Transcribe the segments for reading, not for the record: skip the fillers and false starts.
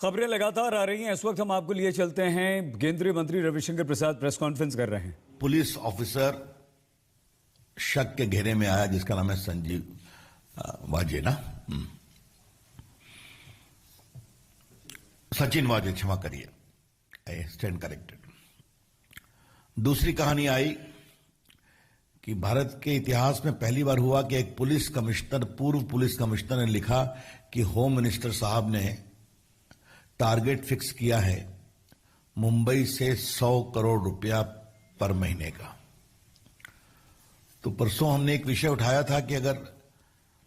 खबरें लगातार आ रही हैं। इस वक्त हम आपको लिए चलते हैं। केंद्रीय मंत्री रविशंकर प्रसाद प्रेस कॉन्फ्रेंस कर रहे हैं। पुलिस ऑफिसर शक के घेरे में आया जिसका नाम है संजीव वाजे ना सचिन वाजे, क्षमा करिए, आई स्टैंड करेक्टेड। दूसरी कहानी आई कि भारत के इतिहास में पहली बार हुआ कि एक पुलिस कमिश्नर, पूर्व पुलिस कमिश्नर ने लिखा कि होम मिनिस्टर साहब ने टारगेट फिक्स किया है मुंबई से 100 करोड़ रुपया पर महीने का। तो परसों हमने एक विषय उठाया था कि अगर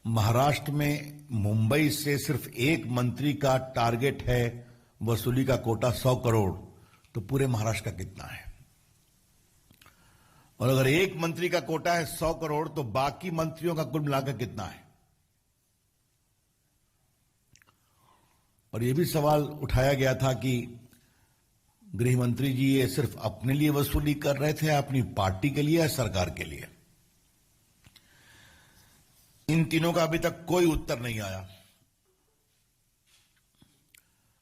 महाराष्ट्र में मुंबई से सिर्फ एक मंत्री का टारगेट है वसूली का कोटा 100 करोड़, तो पूरे महाराष्ट्र का कितना है? और अगर एक मंत्री का कोटा है 100 करोड़ तो बाकी मंत्रियों का कुल मिलाकर कितना है? और यह भी सवाल उठाया गया था कि गृह मंत्री जी ये सिर्फ अपने लिए वसूली कर रहे थे, अपनी पार्टी के लिए या सरकार के लिए? इन तीनों का अभी तक कोई उत्तर नहीं आया।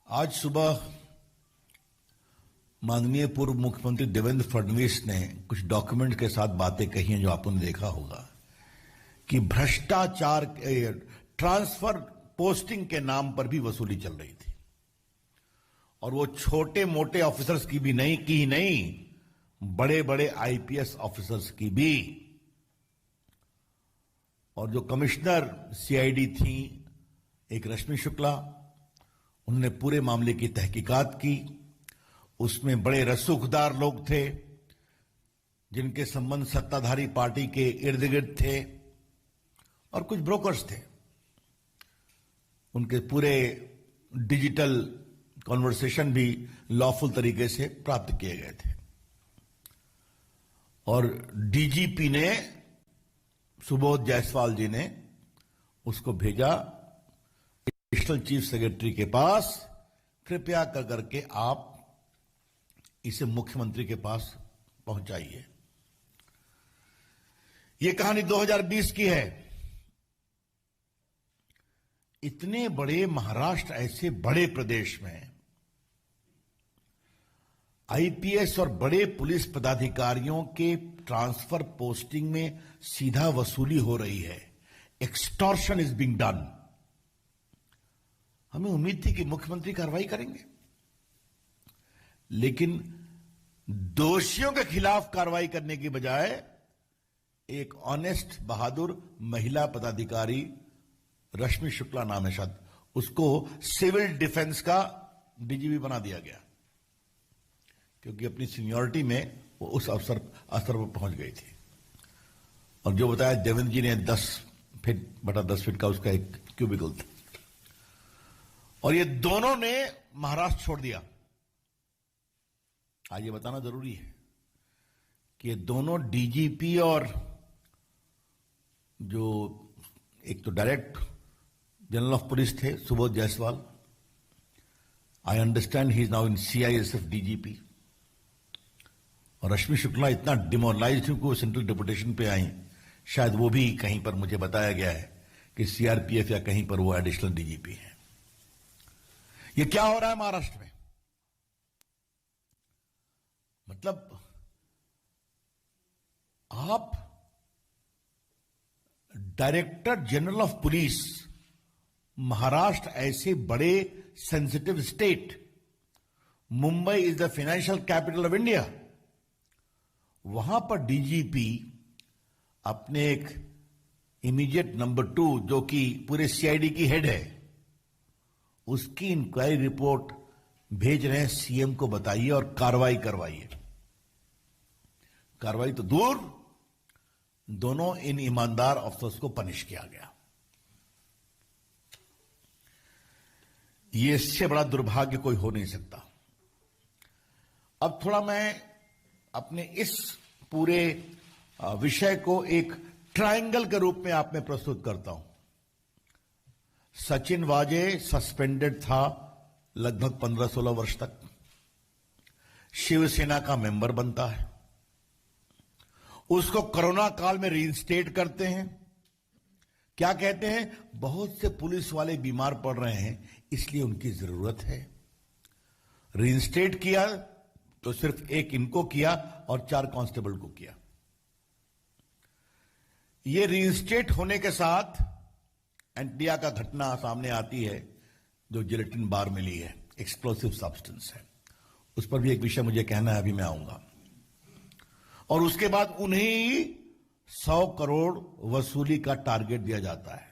आज सुबह माननीय पूर्व मुख्यमंत्री देवेंद्र फडणवीस ने कुछ डॉक्यूमेंट के साथ बातें कही हैं जो आपने देखा होगा कि भ्रष्टाचार, ट्रांसफर पोस्टिंग के नाम पर भी वसूली चल रही थी। और वो छोटे मोटे ऑफिसर्स की भी नहीं, बड़े बड़े आईपीएस ऑफिसर्स की भी। और जो कमिश्नर सीआईडी थी एक रश्मि शुक्ला, उन्होंने पूरे मामले की तहकीकात की। उसमें बड़े रसूखदार लोग थे जिनके संबंध सत्ताधारी पार्टी के इर्द गिर्द थे और कुछ ब्रोकर्स थे। उनके पूरे डिजिटल कॉन्वर्सेशन भी लॉफुल तरीके से प्राप्त किए गए थे। और डीजीपी ने, सुबोध जायसवाल जी ने उसको भेजा एडिशनल चीफ सेक्रेटरी के पास, कृपया कर करके आप इसे मुख्यमंत्री के पास पहुंचाइए। यह कहानी 2020 की है। इतने बड़े महाराष्ट्र, ऐसे बड़े प्रदेश में आईपीएस और बड़े पुलिस पदाधिकारियों के ट्रांसफर पोस्टिंग में सीधा वसूली हो रही है। Extortion is being done. हमें उम्मीद थी कि मुख्यमंत्री कार्रवाई करेंगे, लेकिन दोषियों के खिलाफ कार्रवाई करने की बजाय एक ऑनेस्ट, बहादुर महिला पदाधिकारी, रश्मि शुक्ला नाम है शायद, उसको सिविल डिफेंस का डीजीपी बना दिया गया क्योंकि अपनी सीनियरिटी में वो उस स्तर पर पहुंच गई थी। और जो बताया देवेंद्र जी ने 10 फीट बटा 10 फीट का उसका एक क्यूबिकल था। और ये दोनों ने महाराष्ट्र छोड़ दिया। आज ये बताना जरूरी है कि ये दोनों डीजीपी और जो एक तो डायरेक्ट जनरल ऑफ पुलिस थे Subodh Jaiswal, I understand he is now in CISF DGP. और रश्मि शुक्ला इतना डिमोरलाइज्ड थी कि वो सेंट्रल डेपुटेशन पे आई, शायद वो भी कहीं पर मुझे बताया गया है कि सीआरपीएफ या कहीं पर वो एडिशनल डीजीपी है। ये क्या हो रहा है महाराष्ट्र में? मतलब आप director general of police, Maharashtra ऐसे बड़े sensitive state, Mumbai is the financial capital of India, वहां पर डीजीपी अपने एक इमीडिएट नंबर 2 जो कि पूरे सीआईडी की हेड है, उसकी इंक्वायरी रिपोर्ट भेज रहे हैं सीएम को, बताइए और कार्रवाई करवाइए। कार्रवाई तो दूर, दोनों इन ईमानदार अफसर्स को पनिश किया गया। ये इससे बड़ा दुर्भाग्य कोई हो नहीं सकता। अब थोड़ा मैं अपने इस पूरे विषय को एक ट्रायंगल के रूप में आप में प्रस्तुत करता हूं। सचिन वाजे सस्पेंडेड था लगभग 15-16 वर्ष तक, शिवसेना का मेंबर बनता है, उसको कोरोना काल में रीइंस्टेट करते हैं। क्या कहते हैं? बहुत से पुलिस वाले बीमार पड़ रहे हैं इसलिए उनकी जरूरत है। रीइंस्टेट किया तो सिर्फ एक इनको किया और 4 कांस्टेबल को किया। ये रीइंस्टेट होने के साथ एंटिया का घटना सामने आती है, जो जिलेटिन बार मिली है, एक्सप्लोसिव सब्सटेंस है। उस पर भी एक विषय मुझे कहना है, अभी मैं आऊंगा। और उसके बाद उन्हें 100 करोड़ वसूली का टारगेट दिया जाता है,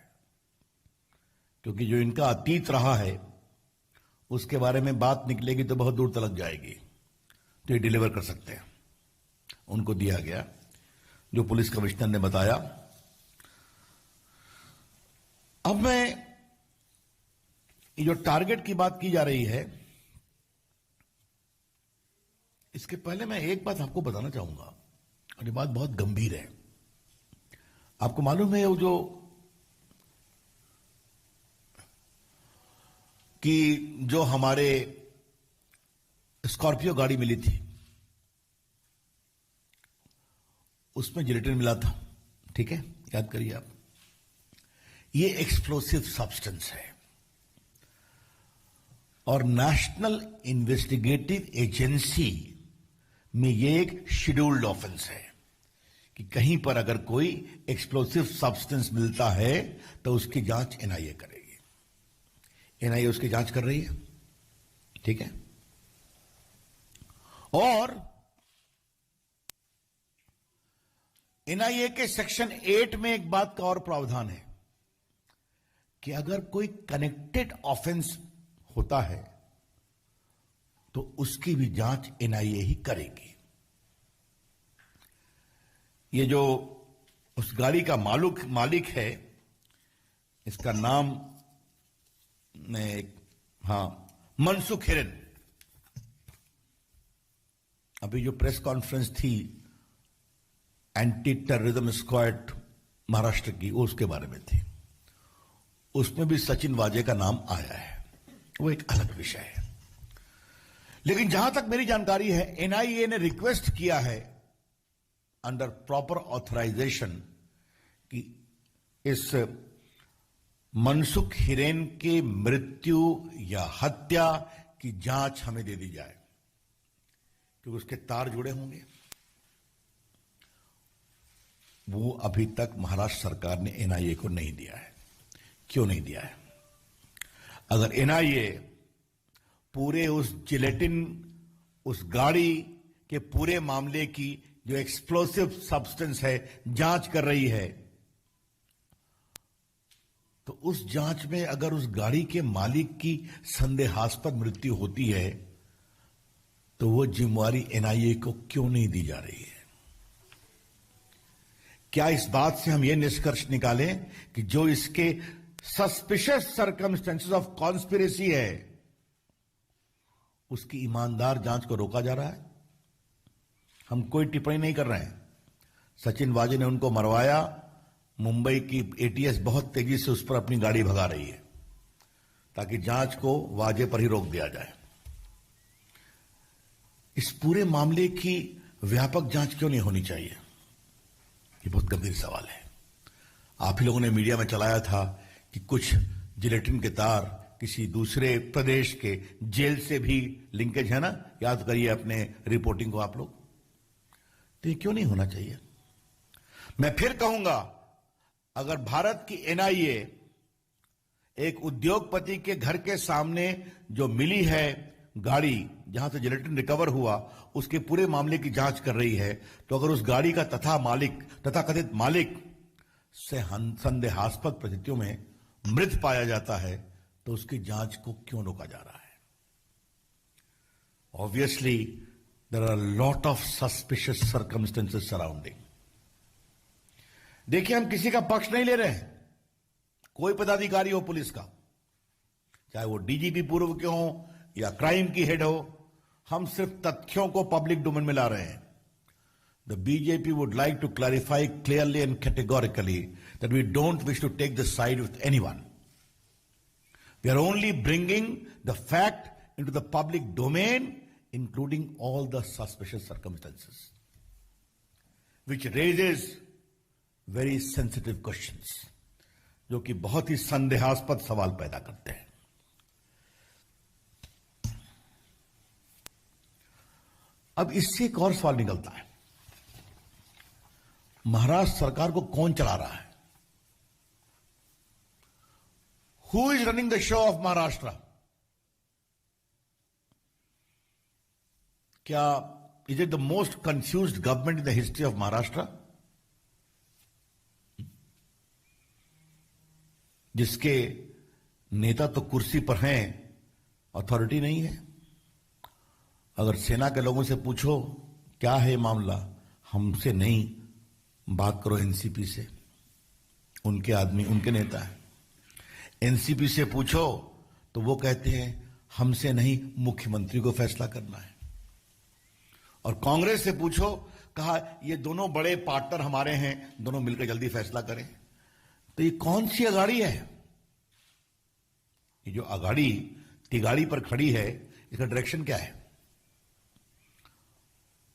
क्योंकि जो इनका अतीत रहा है उसके बारे में बात निकलेगी तो बहुत दूर तक जाएगी, तो ये डिलीवर कर सकते हैं। उनको दिया गया, जो पुलिस कमिश्नर ने बताया। अब मैं ये जो टारगेट की बात की जा रही है, इसके पहले मैं एक बात आपको बताना चाहूंगा, और ये बात बहुत गंभीर है। आपको मालूम है वो जो कि जो हमारे स्कॉर्पियो गाड़ी मिली थी उसमें जिलेटिन मिला था, ठीक है, याद करिए आप। ये एक्सप्लोसिव सब्सटेंस है और नेशनल इन्वेस्टिगेटिव एजेंसी में ये एक शेड्यूल्ड ऑफेंस है कि कहीं पर अगर कोई एक्सप्लोसिव सब्सटेंस मिलता है तो उसकी जांच एनआईए करेगी। एनआईए उसकी जांच कर रही है, ठीक है। और एनआईए के सेक्शन 8 में एक बात का और प्रावधान है कि अगर कोई कनेक्टेड ऑफेंस होता है तो उसकी भी जांच एनआईए ही करेगी। ये जो उस गाड़ी का मालिक है, इसका नाम मनसुख हिरेन। अभी जो प्रेस कॉन्फ्रेंस थी एंटी टेररिज्म स्क्वाड महाराष्ट्र की, वो उसके बारे में थी। उसमें भी सचिन वाजे का नाम आया है, वो एक अलग विषय है। लेकिन जहां तक मेरी जानकारी है, एनआईए ने रिक्वेस्ट किया है अंडर प्रॉपर ऑथराइजेशन कि इस मनसुख हिरेन के मृत्यु या हत्या की जांच हमें दे दी जाए, क्योंकि उसके तार जुड़े होंगे। वो अभी तक महाराष्ट्र सरकार ने एनआईए को नहीं दिया है। क्यों नहीं दिया है? अगर एनआईए पूरे उस जिलेटिन, उस गाड़ी के पूरे मामले की जो एक्सप्लोसिव सब्सटेंस है जांच कर रही है, तो उस जांच में अगर उस गाड़ी के मालिक की संदेहास्पद मृत्यु होती है तो वो जिम्मेवारी एनआईए को क्यों नहीं दी जा रही है? क्या इस बात से हम ये निष्कर्ष निकालें कि जो इसके सस्पिशियस सर्कमस्टेंसेस ऑफ कॉन्स्पिरेसी है उसकी ईमानदार जांच को रोका जा रहा है? हम कोई टिप्पणी नहीं कर रहे हैं। सचिन वाजे ने उनको मरवाया, मुंबई की एटीएस बहुत तेजी से उस पर अपनी गाड़ी भगा रही है ताकि जांच को वाजे पर ही रोक दिया जाए। इस पूरे मामले की व्यापक जांच क्यों नहीं होनी चाहिए? ये बहुत गंभीर सवाल है। आप ही लोगों ने मीडिया में चलाया था कि कुछ जिलेटिन के तार किसी दूसरे प्रदेश के जेल से भी लिंकेज है ना, याद करिए अपने रिपोर्टिंग को आप लोग। तो ये क्यों नहीं होना चाहिए? मैं फिर कहूंगा, अगर भारत की एनआईए एक उद्योगपति के घर के सामने जो मिली है गाड़ी जहां से जिलेटिन रिकवर हुआ, उसके पूरे मामले की जांच कर रही है, तो अगर उस गाड़ी का तथाकथित मालिक से संदेहास्पद परिस्थितियों में मृत पाया जाता है तो उसकी जांच को क्यों रोका जा रहा है? Obviously there are lot of suspicious circumstances surrounding. देखिए, हम किसी का पक्ष नहीं ले रहे हैं, कोई पदाधिकारी हो पुलिस का, चाहे वो डीजीपी पूर्व के हो या क्राइम की हेड हो, हम सिर्फ तथ्यों को पब्लिक डोमेन में ला रहे हैं। The BJP would like to clarify clearly and categorically that we don't wish to take the side with anyone. We are only bringing the fact into the public domain, including all the suspicious circumstances, which raises very sensitive questions, जो कि बहुत ही संदेहास्पद सवाल पैदा करते हैं। अब इससे एक और सवाल निकलता है, महाराष्ट्र सरकार को कौन चला रहा है? Who is running the show of Maharashtra? क्या is it the most confused government in the history of Maharashtra, जिसके नेता तो कुर्सी पर हैं, अथॉरिटी नहीं है? अगर सेना के लोगों से पूछो क्या है मामला, हमसे नहीं, बात करो एनसीपी से, उनके आदमी, उनके नेता है। एनसीपी से पूछो तो वो कहते हैं हमसे नहीं, मुख्यमंत्री को फैसला करना है। और कांग्रेस से पूछो, कहा ये दोनों बड़े पार्टनर हमारे हैं, दोनों मिलकर जल्दी फैसला करें। तो ये कौन सी अगाड़ी है? ये जो अगाड़ी तिगाड़ी पर खड़ी है, इसका डायरेक्शन क्या है?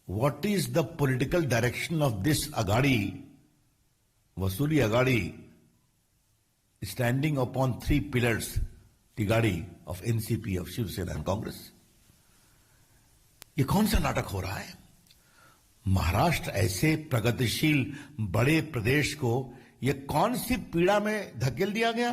What is the political direction of this Agadi, Vasuli Agadi, standing upon three pillars, Tigadi of NCP, of Shiv Sena and Congress? ये कौन सा नाटक हो रहा है? महाराष्ट्र ऐसे प्रगतिशील बड़े प्रदेश को ये कौन सी पीड़ा में धकेल दिया गया?